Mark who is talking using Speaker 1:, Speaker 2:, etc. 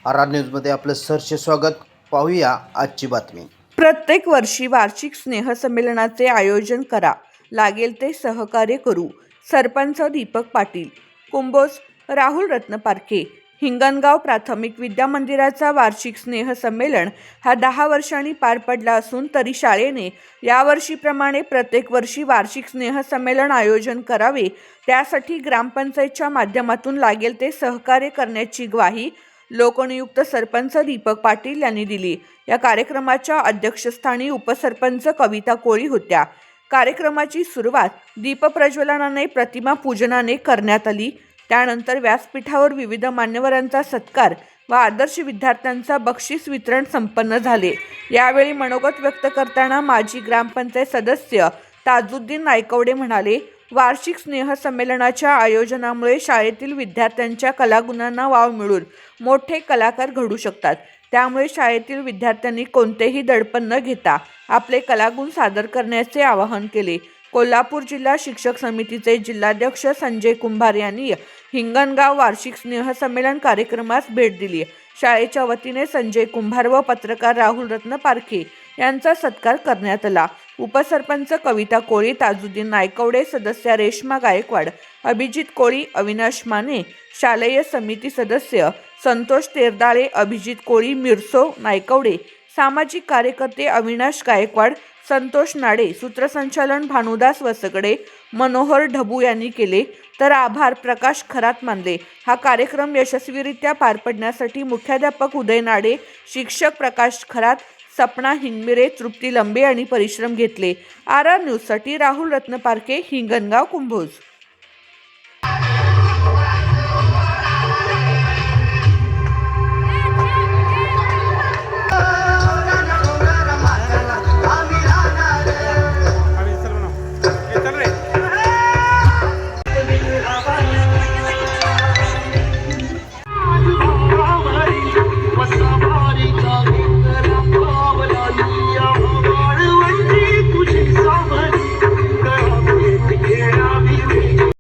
Speaker 1: R न्यूजमध्ये आपलं सहर्ष स्वागत. पाहूया आजची बातमी.
Speaker 2: प्रत्येक वर्षी वार्षिक स्नेहसंमेलनाचे आयोजन करा, लागेल ते सहकार्य करू. सरपंच दीपक पाटील, कुंभोज. राहुल रत्नपारखे. हिंगणगाव प्राथमिक विद्या मंदिराचा वार्षिक स्नेहसंमेलन हा 10 वर्षांनी पार पडला असून तरी शाळेने यावर्षीप्रमाणे प्रत्येक वर्षी वार्षिक स्नेहसंमेलन आयोजन करावे, त्यासाठी ग्रामपंचायतच्या माध्यमातून लागेल ते सहकार्य करण्याची ग्वाही लोकनियुक्त सरपंच दीपक पाटील यांनी दिली. या कार्यक्रमाच्या अध्यक्षस्थानी उपसरपंच कविता कोळी होत्या. कार्यक्रमाची सुरुवात दीपप्रज्वलनाने, प्रतिमा पूजनाने करण्यात आली. त्यानंतर व्यासपीठावर विविध मान्यवरांचा सत्कार व आदर्श विद्यार्थ्यांचा बक्षीस वितरण संपन्न झाले. यावेळी मनोगत व्यक्त करताना माजी ग्रामपंचायत सदस्य ताजुद्दीन नायकवडे म्हणाले, वार्षिक स्नेहसंमेलनाच्या आयोजनामुळे शाळेतील विद्यार्थ्यांच्या कलागुणांना वाव मिळून मोठे कलाकार घडू शकतात. त्यामुळे शाळेतील विद्यार्थ्यांनी कोणतेही दडपण न घेता आपले कलागुण सादर करण्याचे आवाहन केले. कोल्हापूर जिल्हा शिक्षक समितीचे जिल्हाध्यक्ष संजय कुंभार यांनी हिंगणगाव वार्षिक स्नेहसंमेलन कार्यक्रमास भेट दिली. शाळेच्या वतीने संजय कुंभार व पत्रकार राहुल रत्नपारखे यांचा सत्कार करण्यात आला. उपसरपंच कविता कोळी, ताजुद्दीन नायकवडे, सदस्या रेश्मा गायकवाड, अभिजित कोळी, अविनाश माने, शालेय समिती सदस्य संतोष तेरदाळे, अभिजित कोळी, मिरसो नायकवडे, सामाजिक कार्यकर्ते अविनाश गायकवाड, संतोष नाडे, सूत्रसंचालन भानुदास वसगडे, मनोहर ढबू यांनी केले. तर आभार प्रकाश खरात मानले. हा कार्यक्रम यशस्वीरित्या पार पडण्यासाठी मुख्याध्यापक उदय नाडे, शिक्षक प्रकाश खरात, सपना हिंगमिरे, तृप्ती लंबे यांनी परिश्रम घेतले. आर न्यूजसाठी राहुल रत्नपारखे, हिंगणगाव, कुंभोज.